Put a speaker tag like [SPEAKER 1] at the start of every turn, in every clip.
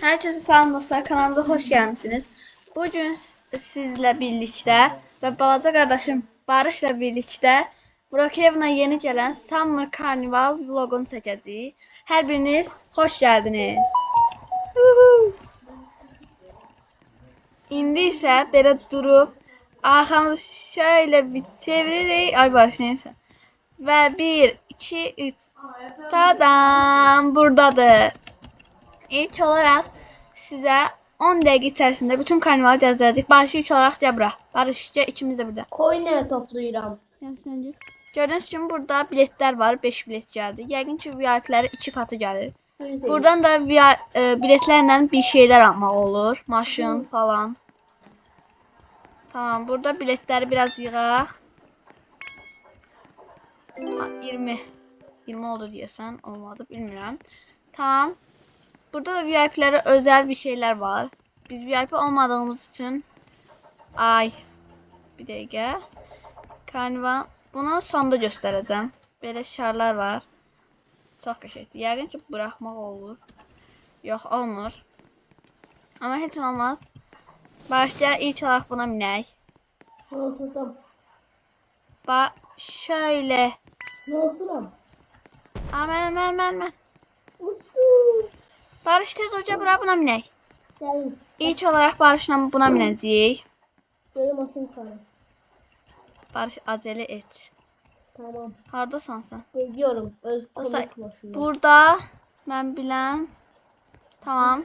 [SPEAKER 1] Herkese selam dostlar, kanalımıza hoş gelmişsiniz. Bugün sizle birlikte ve balaca kardeşim Barış'la birlikte Brookhaven'a yeni gelen Summer Carnival vlogunu çekeceğiz. Her biriniz hoş geldiniz. İndi ise böyle durup arkamızı şöyle bir çeviririk. Ay Barış neyse. Ve 1, 2, 3. Tadam! Buradadır. İlk olarak size 10 dakika içerisinde bütün karnivalı gezdirəcək. Barış ilk olarak Cəbra. Barış ikimiz de burada.
[SPEAKER 2] Coinler toplayıram.
[SPEAKER 1] Gördüğünüz kimi burada biletler var. 5 bilet geldi. Yəqin ki VIP'lərə 2 katı gəlir.
[SPEAKER 2] Yüzde yüz.
[SPEAKER 1] Buradan da biletlərlə bir şeyler almaq olur. Maşın falan. Tamam, burada biletləri biraz yığaq. 20. 20 oldu deyəsən, olmadı, bilmirəm. Tamam. Burada da VIP'lere özel bir şeyler var. Biz VIP olmadığımız için bir dakika. Karnival bunu sonda göstereceğim. Böyle şarlar var. Çok qəşəngdir. Yəqin ki bırakmaq olur. Yox, olmur. Ama heç olmaz. Başlayaq ilk olarak buna minək.
[SPEAKER 2] Ne olsun?
[SPEAKER 1] Şöyle.
[SPEAKER 2] Ne olsun?
[SPEAKER 1] Mən.
[SPEAKER 2] Uçtum.
[SPEAKER 1] Barış tez hoca bura buna minək.
[SPEAKER 2] Gelin.
[SPEAKER 1] İlk olarak Barış'la buna minəcəyik.
[SPEAKER 2] Böyle maşın çağırın.
[SPEAKER 1] Barış acele et.
[SPEAKER 2] Tamam.
[SPEAKER 1] Hardasan sen?
[SPEAKER 2] Geliyorum. Öz
[SPEAKER 1] Dostlar,
[SPEAKER 2] komik maşını.
[SPEAKER 1] burada mən bilən. Tamam.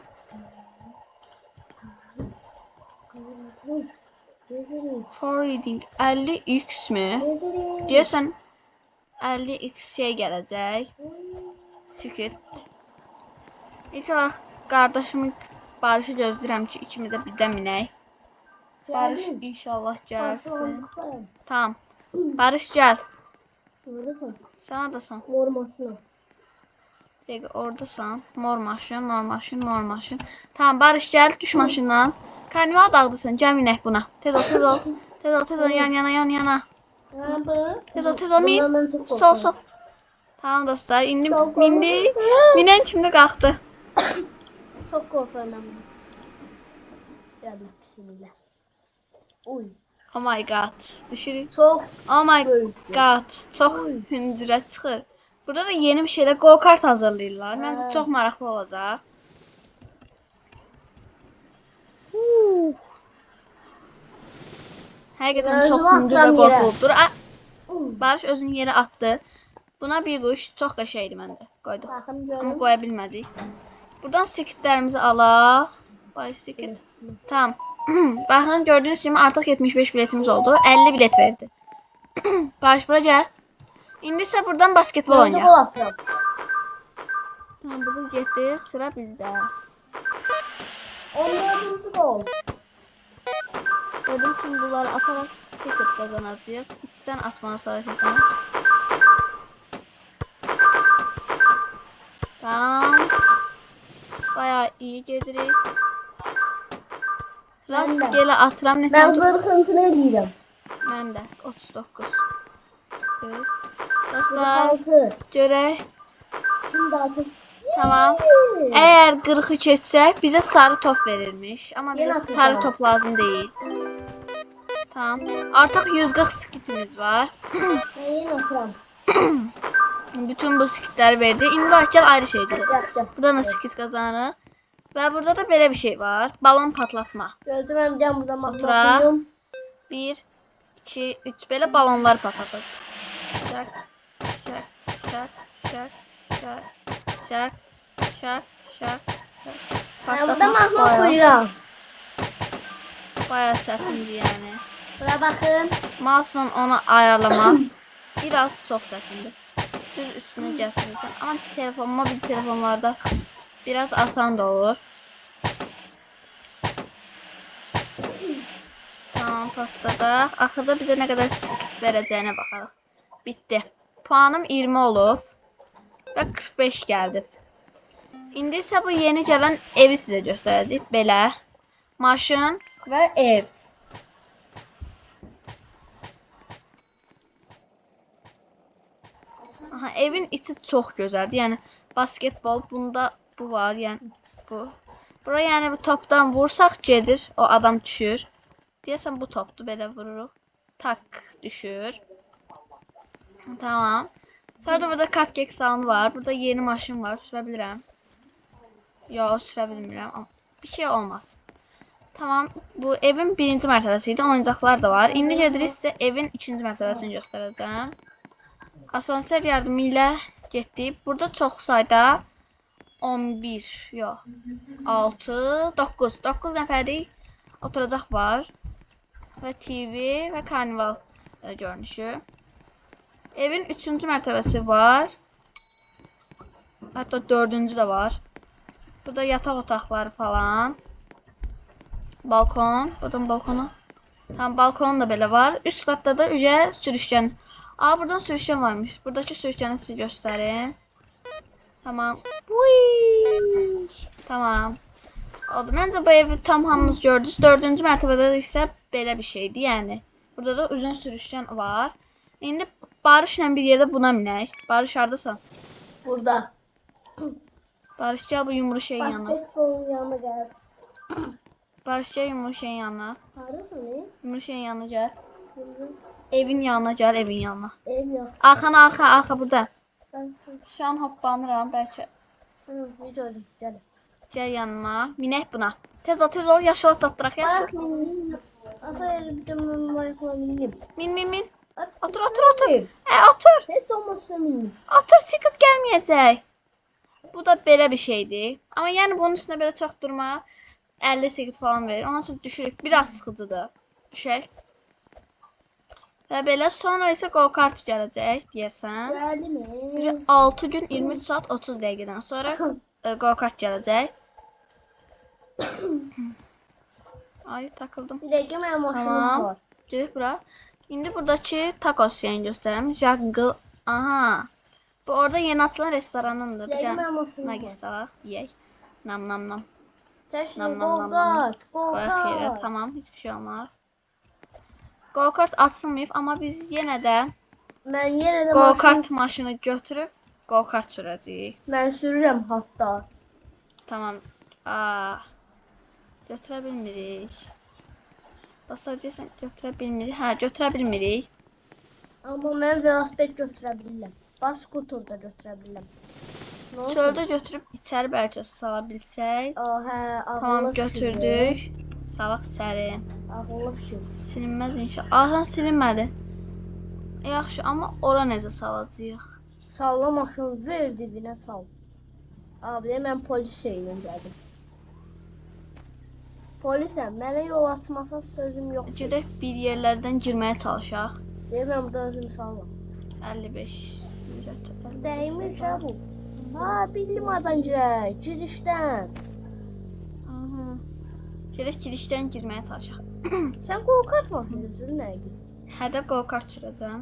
[SPEAKER 2] Gezeriz.
[SPEAKER 1] For reading 50x mi?
[SPEAKER 2] Gezeriz.
[SPEAKER 1] Deyəsən 50x şey gələcək. Secret. İlk olaraq qardaşımın Barışı gözləyirəm ki, ikimiz də birdən minək. Barış
[SPEAKER 2] Geldim.
[SPEAKER 1] inşallah gəlsin.
[SPEAKER 2] Başlayalım.
[SPEAKER 1] Tamam. Barış gəl.
[SPEAKER 2] Neredesin?
[SPEAKER 1] Sən oradasan.
[SPEAKER 2] Mor maşını.
[SPEAKER 1] Dəqiq oradasan. Mor maşın. Tamam, Barış gəl, düş maşından. Karnival dağıdırsan, gəl minək buna. Tez ol. Tez ol, yan yana.
[SPEAKER 2] Ha bu.
[SPEAKER 1] Tez ol, min.
[SPEAKER 2] Bundan ben çok
[SPEAKER 1] Sol.
[SPEAKER 2] korkarım.
[SPEAKER 1] Tamam dostlar, indi
[SPEAKER 2] Çok
[SPEAKER 1] mindi.
[SPEAKER 2] korkarım.
[SPEAKER 1] Minən kimdə qalxdı?
[SPEAKER 2] Çok korkarım ben bunu. Yallah bismillah. Uy.
[SPEAKER 1] Oh my god. Düşürük.
[SPEAKER 2] Çok
[SPEAKER 1] Oh my
[SPEAKER 2] böyük.
[SPEAKER 1] god. Çox hündürə çıxır. Burada da yeni bir şeyler go-kart hazırlayırlar. Məncə çox maraqlı olacaq. Həqiqətən çox hündür və qorxuludur. Barış özünü yerə atdı. Buna bir quş çox qəşəngdir məncə. Qoyduq.
[SPEAKER 2] Bakın
[SPEAKER 1] Amma
[SPEAKER 2] canım.
[SPEAKER 1] qoya bilmədik. Buradan sikitlərimizi alaq. Vay sikit. Tamam. Baxın gördüğünüz kimi artıq 75 biletimiz oldu. 50 bilet verdi. Barış bura gəl. İndi isə buradan basketbol
[SPEAKER 2] Bence
[SPEAKER 1] oynayaq.
[SPEAKER 2] gol atıyorum.
[SPEAKER 1] Tamam, bu qız getdi. Sıra bizdə.
[SPEAKER 2] 14. gol.
[SPEAKER 1] Dedim ki bunları atarak ticket kazanacağız. İçten atmana çalışacağım. Tamam. Bayağı iyi gedirik.
[SPEAKER 2] Ben de.
[SPEAKER 1] Rastgele atıram. Ne
[SPEAKER 2] Ben
[SPEAKER 1] sen?
[SPEAKER 2] 40'ını eləyirəm.
[SPEAKER 1] Ben de. 39. Evet. Dostlar
[SPEAKER 2] 46.
[SPEAKER 1] görək.
[SPEAKER 2] Kim daha çok?
[SPEAKER 1] Tamam.
[SPEAKER 2] Yee.
[SPEAKER 1] Eğer 40'ı geçsek bize sarı top verilmiş. Ama bize
[SPEAKER 2] Yine
[SPEAKER 1] sarı
[SPEAKER 2] atacağım.
[SPEAKER 1] top lazım değil. Tamam. Artık 140 skitimiz var.
[SPEAKER 2] Ben yine atıram.
[SPEAKER 1] Bütün bu skitleri verdi. İndi başlayalım ayrı şeydir.
[SPEAKER 2] Yaxşı.
[SPEAKER 1] Buradan da skit kazanırıq. Ve burada da böyle bir şey var. Balon patlatma.
[SPEAKER 2] Gördüm hem buradan
[SPEAKER 1] Oturaq.
[SPEAKER 2] bakıyorum.
[SPEAKER 1] 1, 2, 3 böyle balonlar patlatır. Şak, şak, şak, şak, şak, şak, şak, şak, şak.
[SPEAKER 2] Ben burada
[SPEAKER 1] Patlatmaq
[SPEAKER 2] mahmut
[SPEAKER 1] bayağı,
[SPEAKER 2] koyuram.
[SPEAKER 1] bayağı çətindir yani.
[SPEAKER 2] Buraya bakın.
[SPEAKER 1] Mouse'la onu ayarlamaq biraz çox çətindir. Düz üstünə gətirirsən. Amma mobil telefonlarda biraz asan da olur. Tamam, pastadaq. Axırda bizə nə qədər skit verəcəyinə baxarıq. Bitdi. Puanım 20 olub və 45 gəldi. İndi isə bu yeni gələn evi sizə göstərəcəyik. Belə maşın və ev. Aha, evin içi çox gözəldir. Yəni basketbol bunda bu var, yəni bu. Bura yəni bu topdan vursaq gedir. O adam düşür. Deyəsən bu topdur. Belə vururuq. Tak düşür. Tamam. Sonra da burada cupcake salonu var. Burada yeni maşın var. Sürə bilirəm. Yox, sürə bilmirəm. Amma bir şey olmaz. Tamam. Bu evin birinci mərtəbəsi idi. Oyuncaqlar da var. İndi gedirik sizə evin ikinci mərtəbəsini göstərəcəm. Asansör yardımı ilə getdik. Burada çox sayda 11, yox, 6, 9 nəfərlik oturacaq var. Və TV və karnival görünüşü. Evin 3-cü mərtəbəsi var. Hətta 4-cü də var. Burada yataq otaqları falan. Balkon. Buradan balkona. Tam balkon da belə var. Üst qatda da üzə sürüşkən. Buradan sürüşkən varmış. Buradakı sürüşkəni sizə göstərim. Tamam. Uy. Tamam. Oldu. Məncə bu evi tam hamınız gördünüz. 4-cü mərtəbədə isə belə bir şeydir. Yəni burada da uzun sürüşkən var. İndi Barışla bir yerdə buna minək. Barış hardasan?
[SPEAKER 2] Burada.
[SPEAKER 1] Barış gel bu yumru şeyin yanına.
[SPEAKER 2] Basketbolun yanına gel.
[SPEAKER 1] Barış gel yumru şeyin yanına.
[SPEAKER 2] Haradasın ne?
[SPEAKER 1] Yumru şeyin yanına gel. Evin yanına gel, evin yanına.
[SPEAKER 2] Ev yok.
[SPEAKER 1] Arkana arka burada.
[SPEAKER 2] Ben
[SPEAKER 1] Şu an hoppanıram belki.
[SPEAKER 2] ne gördüm. Gel.
[SPEAKER 1] Gel yanıma. Minək buna. Tez ol, yaşıla çatdıraq, yaşıl.
[SPEAKER 2] Bak benim. Aferin bir de mayıkla benim.
[SPEAKER 1] Min. Otur.
[SPEAKER 2] Otur.
[SPEAKER 1] Otur.
[SPEAKER 2] Hiç olmazsa benim.
[SPEAKER 1] Otur, çıkıp gəlməyəcək. Bu da belə bir şeydir. Amma yəni bunun üstündə belə çox durma. 50 sekund falan verir. Onun üçün düşürük. Biraz sıxıcıdır. Düşək. Və belə sonra isə go-kart gələcək deyəsən.
[SPEAKER 2] Geldi mi?
[SPEAKER 1] 6 gün 23 saat 30 dəqiqədən sonra go-kart gələcək. Ay takıldım.
[SPEAKER 2] Bir dakika benim maşınım
[SPEAKER 1] Tamam.
[SPEAKER 2] var.
[SPEAKER 1] Gedək bura. İndi buradakı tacos yeni göstərəm. Jungle. Aha. Bu orada yeni açılan restoranındır. Bir
[SPEAKER 2] Dəqiqə
[SPEAKER 1] dənə
[SPEAKER 2] mənim maşınım var.
[SPEAKER 1] nugget alaq, yeyək. Nam.
[SPEAKER 2] Sen şimdi
[SPEAKER 1] Nam.
[SPEAKER 2] go-kart.
[SPEAKER 1] Qoyaq yerə.
[SPEAKER 2] Go-kart.
[SPEAKER 1] Tamam, heç bir şey olmaz. Go-kart açılmayıb, amma biz yenə də
[SPEAKER 2] Ben yine de
[SPEAKER 1] go-kart maşını götürüb go-kart sürəcəyik.
[SPEAKER 2] Ben sürürüm hatta.
[SPEAKER 1] Tamam. Götürə bilmirik. Dostlar deyəsən götürə bilmirik. Hə, götürə bilmirik.
[SPEAKER 2] Ama ben velosiped götürebilirim. Bas skuter da götürebilirim. Ne olsun?
[SPEAKER 1] Çöldə götürüb içəri bəlkə sala bilsək.
[SPEAKER 2] He,
[SPEAKER 1] Tamam, götürdük. Salaq içəri.
[SPEAKER 2] Ağıllı fikir.
[SPEAKER 1] Silinməz inşallah. Aha, silinmədi. Yaxşı, amma ora necə salacağıq?
[SPEAKER 2] Salla maşını ver dibine sal. Abi ben polis şeyine geldim. Polisem, mənə yol açmasa sözüm yox.
[SPEAKER 1] Gedək bir yerlərdən girməyə çalışaq.
[SPEAKER 2] Ben burada özümü sallam.
[SPEAKER 1] 55.
[SPEAKER 2] Değmiş ha bu. Ha bildim oradan girək. Girişten.
[SPEAKER 1] Gedək girişdən girməyə çalışaq.
[SPEAKER 2] Sen go-kart maşınısın ne?
[SPEAKER 1] Hədə go-kart sürəcəm.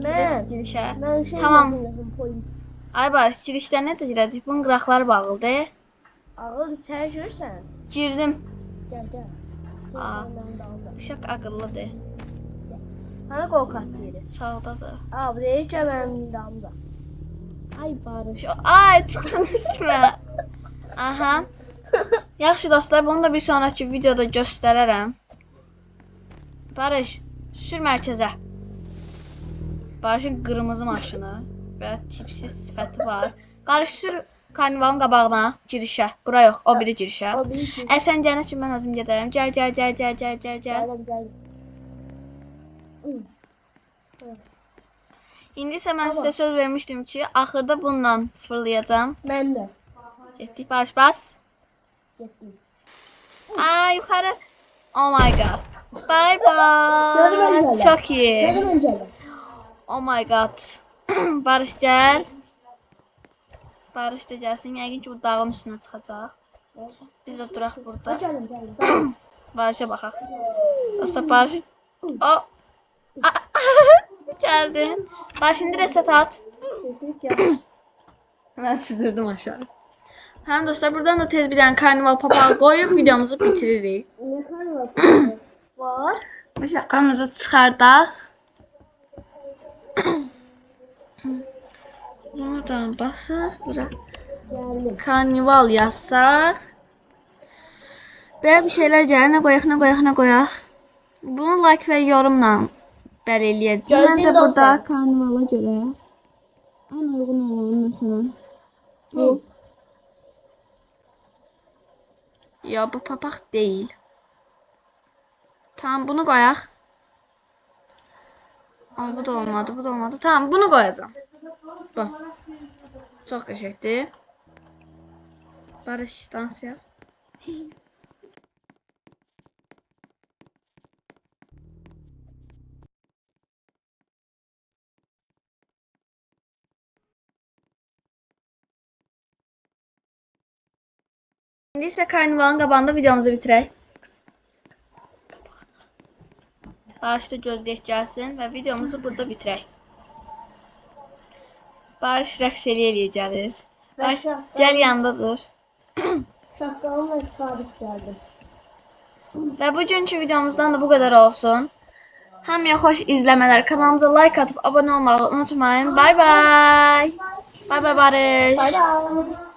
[SPEAKER 2] Ben.
[SPEAKER 1] Girişə.
[SPEAKER 2] Ben şey
[SPEAKER 1] Tamam.
[SPEAKER 2] maşınıyım polis.
[SPEAKER 1] Ay Barış, girişdən necə girəcək? Bunun qıraqları bağlıdır.
[SPEAKER 2] Ağıl içeri girsən.
[SPEAKER 1] Girdim.
[SPEAKER 2] Gel.
[SPEAKER 1] Aa.
[SPEAKER 2] Ben de aldım.
[SPEAKER 1] Uşaq ağıllıdır.
[SPEAKER 2] Hani go-kart yeri.
[SPEAKER 1] Sağdadır.
[SPEAKER 2] Abi değil ki benim damda. Ay Barış.
[SPEAKER 1] Ay, çıxdın üstümə. Aha. Yaxşı dostlar, bunu da bir sonraki videoda göstərərəm. Barış, sür mərkəzə. Barışın qırmızı maşını və tipsiz sifəti var. Barış sür karnivalın qabağına, girişə. Bura yox, o biri girişə.
[SPEAKER 2] O bir ki.
[SPEAKER 1] Sən gələn üçün mən özüm gedərəm. Gəl.
[SPEAKER 2] Geldim.
[SPEAKER 1] İndi isə mən sizə söz vermişdim ki, axırda bununla fırlayacağam.
[SPEAKER 2] Ben de.
[SPEAKER 1] Getdik, Barış bas.
[SPEAKER 2] Gittim.
[SPEAKER 1] Ay, yuxarı. Oh my god. Bye
[SPEAKER 2] Gözüm
[SPEAKER 1] bye.
[SPEAKER 2] önce.
[SPEAKER 1] Çok iyi.
[SPEAKER 2] Gözüm önce.
[SPEAKER 1] Oh my god. Barış gəl. Barış da gəlsin. Yəqin ki bu dağın üstünə çıxacaq. Biz də duraq burada.
[SPEAKER 2] Geldim.
[SPEAKER 1] Barış'a baxaq. Dostlar Barış. O. Gəldin. Barış indi reset at.
[SPEAKER 2] Kesinlikle.
[SPEAKER 1] Mən süzürdüm aşağı. Həm dostlar buradan da tez bir dənə karnival papağı qoyub videomuzu bitiririk.
[SPEAKER 2] Ne kadar var?
[SPEAKER 1] Biz şapkamızı çıxardaq. Buradan basıq. Bura
[SPEAKER 2] Geldim.
[SPEAKER 1] karnival yazsaq. Böyle bir şeyler gəlir. Nə qoyaq, nə qoyaq, nə qoyaq. Bunu like və yorumla belirləyəcəyim.
[SPEAKER 2] Gözləyin
[SPEAKER 1] Məncə burada
[SPEAKER 2] dostlar.
[SPEAKER 1] karnavala görə ən uyğun olan məsələn bu. Ya bu papaq deyil. Tamam bunu qoyaq. Ay bu da olmadı, bu da olmadı. Tamam bunu koyacağım. Bu. Çok qəşəngdir. Barış dans yap. İndi isə karnivalın qabağında videomuzu bitirək. Barış da gözləyək gəlsin və videomuzu burada bitirək. Barış rəqs eləyə gəlir. Barış gəl yanında dur.
[SPEAKER 2] Şapkalım ve çarif geldi.
[SPEAKER 1] Və bugünkü videomuzdan da bu qədər olsun. Hamıya xoş izləmələr. Kanalımıza like atıp abone olmağı unutmayın. Bye bye. Bye bye Barış.
[SPEAKER 2] Bye bye.